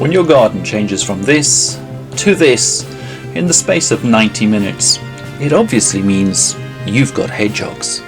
When your garden changes from this to this in the space of 90 minutes, it obviously means you've got hedgehogs.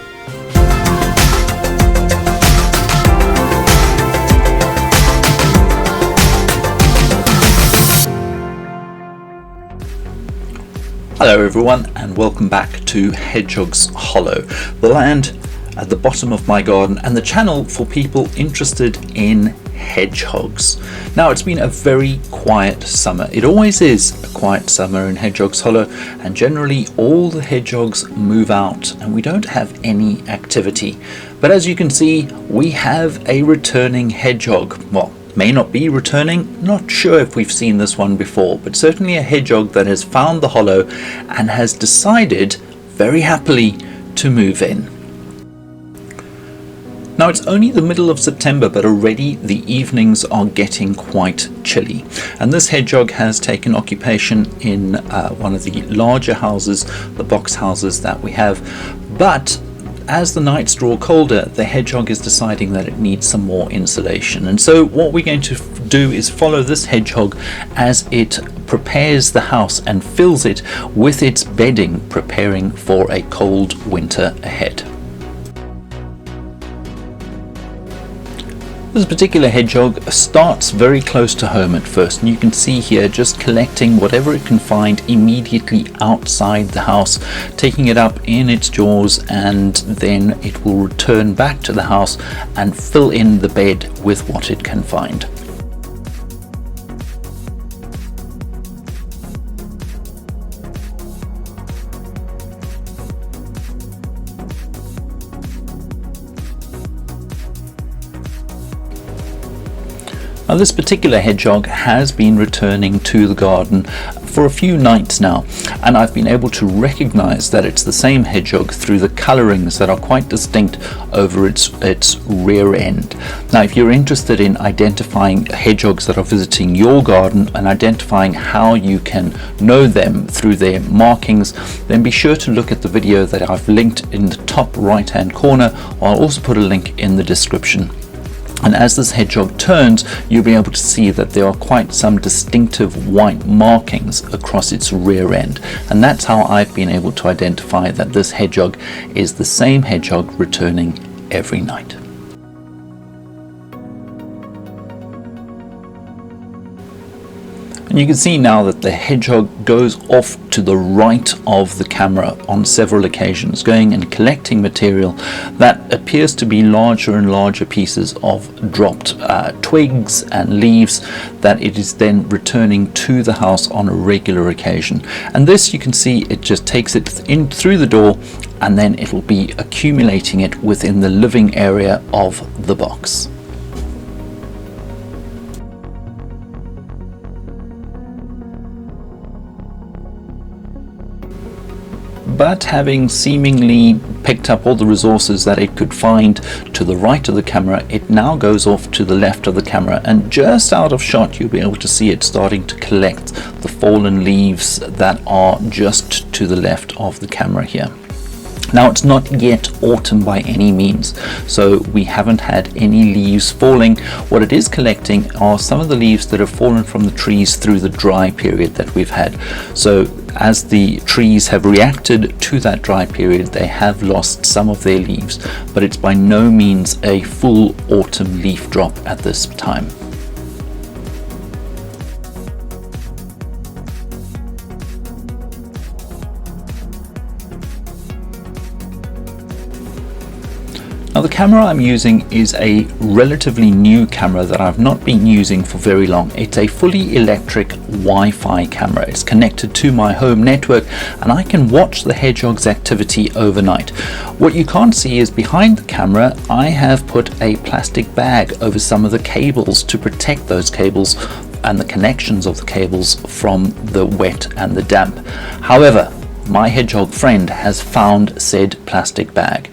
Hello everyone, and welcome back to Hedgehog's Hollow, the land at the bottom of my garden and the channel for people interested in hedgehogs. Now, it's been a very quiet summer. It always is a quiet summer in Hedgehog's Hollow, and generally all the hedgehogs move out and we don't have any activity. But as you can see, we have a returning hedgehog. Well, may not be returning, not sure if we've seen this one before, but certainly a hedgehog that has found the hollow and has decided very happily to move in. Now, it's only the middle of September, but already the evenings are getting quite chilly, and this hedgehog has taken occupation in one of the larger houses, the box houses that we have. But as the nights draw colder, the hedgehog is deciding that it needs some more insulation, and so what we're going to do is follow this hedgehog as it prepares the house and fills it with its bedding, preparing for a cold winter ahead. This particular hedgehog starts very close to home at first, and you can see here just collecting whatever it can find immediately outside the house, taking it up in its jaws, and then it will return back to the house and fill in the bed with what it can find. Now, this particular hedgehog has been returning to the garden for a few nights now, and I've been able to recognize that it's the same hedgehog through the colorings that are quite distinct over its rear end. Now, if you're interested in identifying hedgehogs that are visiting your garden and identifying how you can know them through their markings, then be sure to look at the video that I've linked in the top right hand corner. I'll also put a link in the description. And as this hedgehog turns, you'll be able to see that there are quite some distinctive white markings across its rear end. And that's how I've been able to identify that this hedgehog is the same hedgehog returning every night. And you can see now that the hedgehog goes off to the right of the camera on several occasions, going and collecting material that appears to be larger and larger pieces of dropped twigs and leaves that it is then returning to the house on a regular occasion. And this, you can see, it just takes it in through the door, and then it will be accumulating it within the living area of the box. But having seemingly picked up all the resources that it could find to the right of the camera, it now goes off to the left of the camera, and just out of shot you'll be able to see it starting to collect the fallen leaves that are just to the left of the camera here. Now, it's not yet autumn by any means, so we haven't had any leaves falling. What it is collecting are some of the leaves that have fallen from the trees through the dry period that we've had. So as the trees have reacted to that dry period, they have lost some of their leaves, but it's by no means a full autumn leaf drop at this time. Now, the camera I'm using is a relatively new camera that I've not been using for very long. It's a fully electric Wi-Fi camera. It's connected to my home network, and I can watch the hedgehog's activity overnight. What you can't see is behind the camera, I have put a plastic bag over some of the cables to protect those cables and the connections of the cables from the wet and the damp. However, my hedgehog friend has found said plastic bag.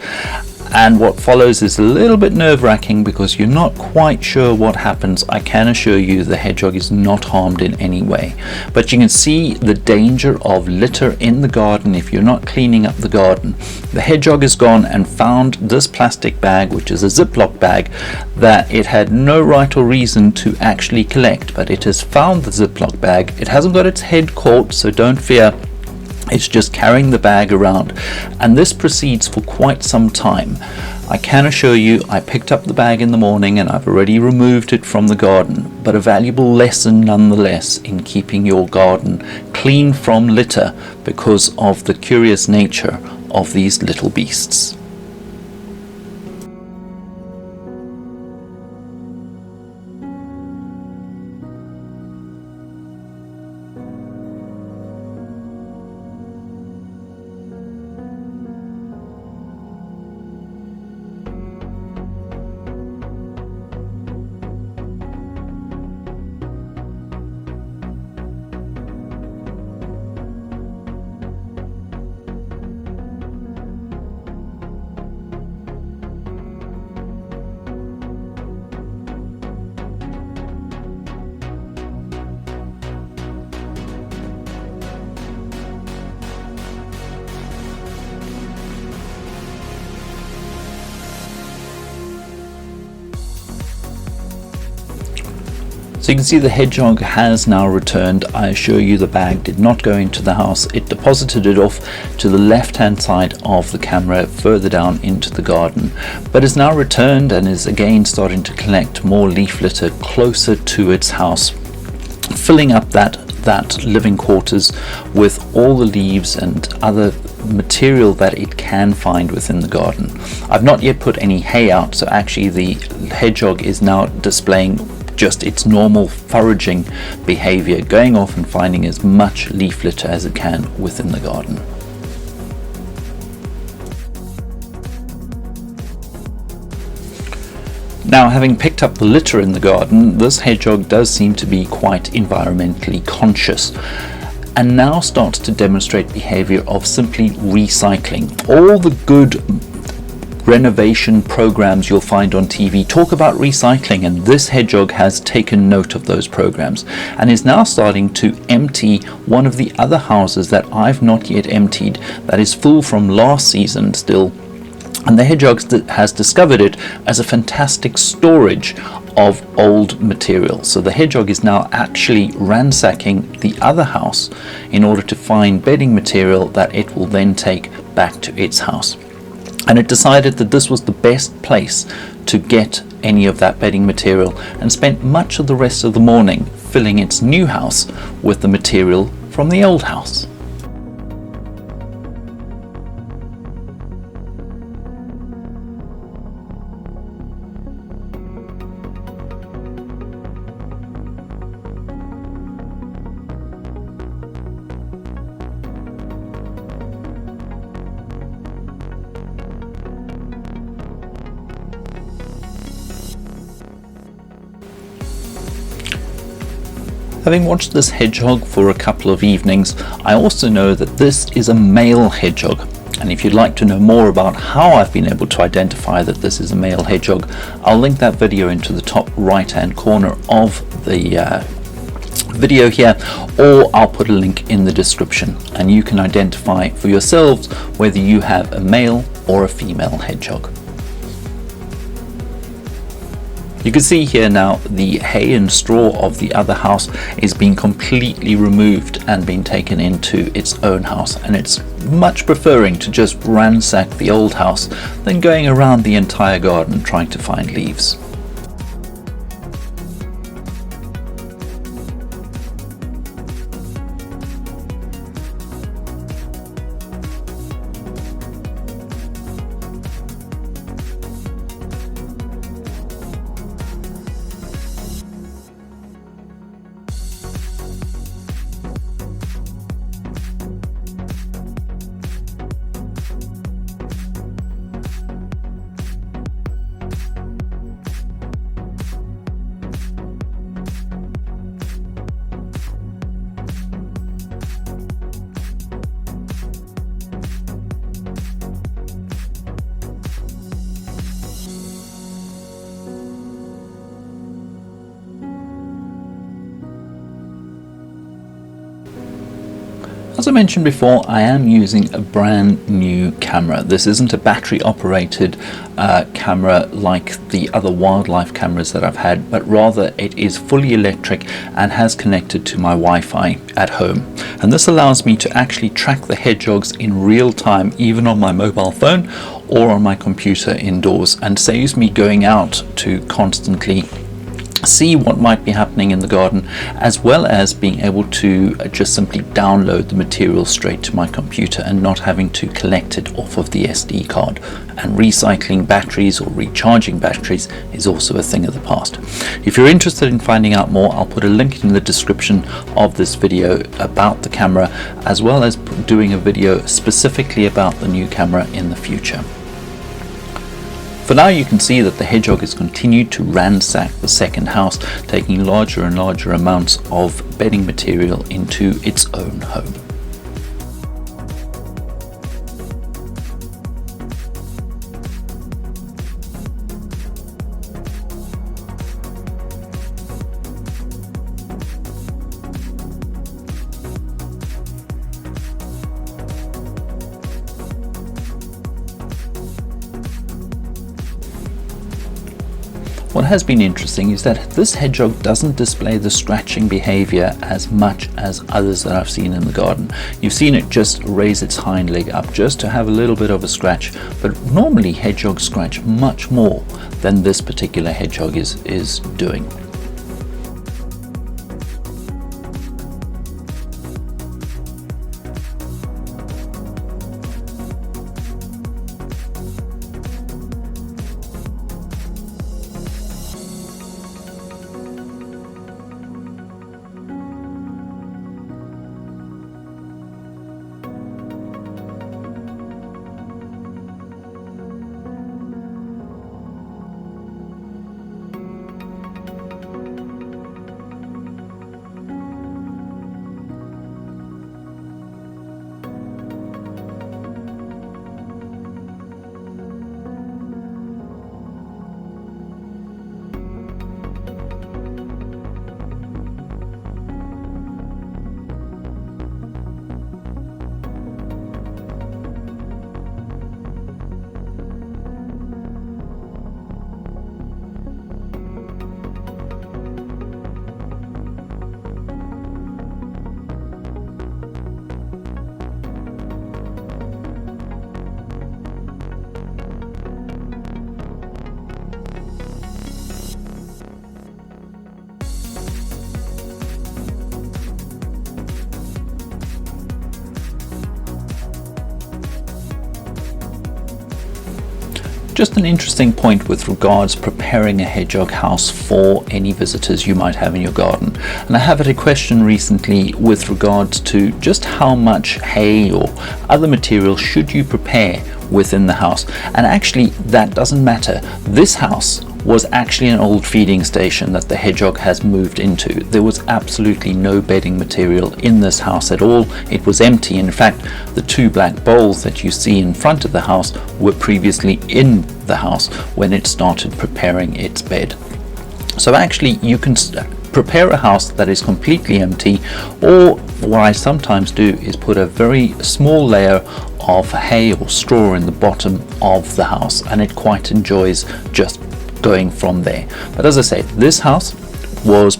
And what follows is a little bit nerve-wracking because you're not quite sure what happens. I can assure you the hedgehog is not harmed in any way. But you can see the danger of litter in the garden if you're not cleaning up the garden. The hedgehog has gone and found this plastic bag, which is a Ziploc bag, that it had no right or reason to actually collect. But it has found the Ziploc bag. It hasn't got its head caught, so don't fear. It's just carrying the bag around, and this proceeds for quite some time. I can assure you I picked up the bag in the morning and I've already removed it from the garden, but a valuable lesson nonetheless in keeping your garden clean from litter because of the curious nature of these little beasts. So you can see the hedgehog has now returned. I assure you the bag did not go into the house. It deposited it off to the left hand side of the camera further down into the garden, but is now returned and is again starting to collect more leaf litter closer to its house, filling up that living quarters with all the leaves and other material that it can find within the garden. I've not yet put any hay out, so actually the hedgehog is now displaying just its normal foraging behavior, going off and finding as much leaf litter as it can within the garden. Now, having picked up the litter in the garden, this hedgehog does seem to be quite environmentally conscious and now starts to demonstrate behavior of simply recycling. All the good renovation programs you'll find on TV talk about recycling, and this hedgehog has taken note of those programs and is now starting to empty one of the other houses that I've not yet emptied, that is full from last season still, and the hedgehog has discovered it as a fantastic storage of old material. So the hedgehog is now actually ransacking the other house in order to find bedding material that it will then take back to its house. And it decided that this was the best place to get any of that bedding material, and spent much of the rest of the morning filling its new house with the material from the old house. Having watched this hedgehog for a couple of evenings, I also know that this is a male hedgehog. And if you'd like to know more about how I've been able to identify that this is a male hedgehog, I'll link that video into the top right hand corner of the video here, or I'll put a link in the description, and you can identify for yourselves whether you have a male or a female hedgehog. You can see here now the hay and straw of the other house is being completely removed and being taken into its own house, and it's much preferring to just ransack the old house than going around the entire garden trying to find leaves. As I mentioned before, I am using a brand new camera. This isn't a battery operated camera like the other wildlife cameras that I've had, but rather it is fully electric and has connected to my Wi-Fi at home. And this allows me to actually track the hedgehogs in real time, even on my mobile phone or on my computer indoors, and saves me going out to constantly see what might be happening in the garden, as well as being able to just simply download the material straight to my computer and not having to collect it off of the SD card. And recycling batteries or recharging batteries is also a thing of the past. If you're interested in finding out more, I'll put a link in the description of this video about the camera, as well as doing a video specifically about the new camera in the future. For now, you can see that the hedgehog has continued to ransack the second house, taking larger and larger amounts of bedding material into its own home. What has been interesting is that this hedgehog doesn't display the scratching behavior as much as others that I've seen in the garden. You've seen it just raise its hind leg up just to have a little bit of a scratch, but normally hedgehogs scratch much more than this particular hedgehog is doing. Just an interesting point with regards preparing a hedgehog house for any visitors you might have in your garden. And I have had a question recently with regards to just how much hay or other material should you prepare within the house. And actually that doesn't matter. This house was actually an old feeding station that the hedgehog has moved into. There was absolutely no bedding material in this house at all. It was empty. In fact, the two black bowls that you see in front of the house were previously in the house when it started preparing its bed. So actually you can prepare a house that is completely empty, or what I sometimes do is put a very small layer of hay or straw in the bottom of the house, and it quite enjoys just going from there. But as I say, this house was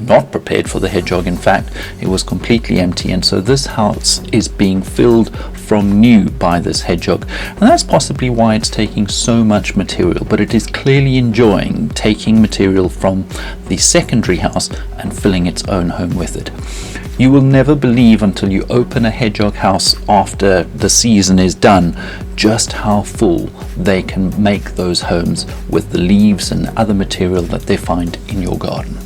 not prepared for the hedgehog. In fact, it was completely empty, and so this house is being filled from new by this hedgehog, and that's possibly why it's taking so much material. But it is clearly enjoying taking material from the secondary house and filling its own home with it. You will never believe until you open a hedgehog house after the season is done just how full they can make those homes with the leaves and other material that they find in your garden.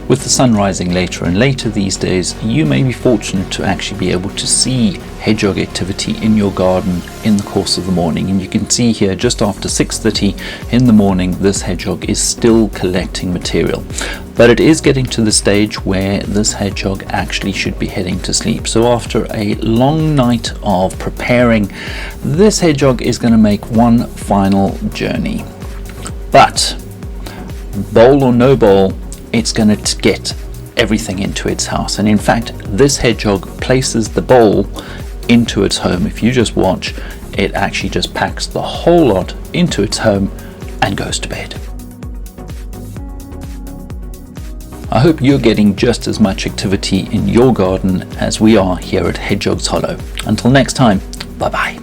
With the sun rising later and later these days, you may be fortunate to actually be able to see hedgehog activity in your garden in the course of the morning. And you can see here just after 6:30 in the morning, this hedgehog is still collecting material. But it is getting to the stage where this hedgehog actually should be heading to sleep. So after a long night of preparing, this hedgehog is going to make one final journey. But bowl or no bowl, it's going to get everything into its house. And in fact, this hedgehog places the bowl into its home. If you just watch, it actually just packs the whole lot into its home and goes to bed. I hope you're getting just as much activity in your garden as we are here at Hedgehog's Hollow. Until next time, bye bye.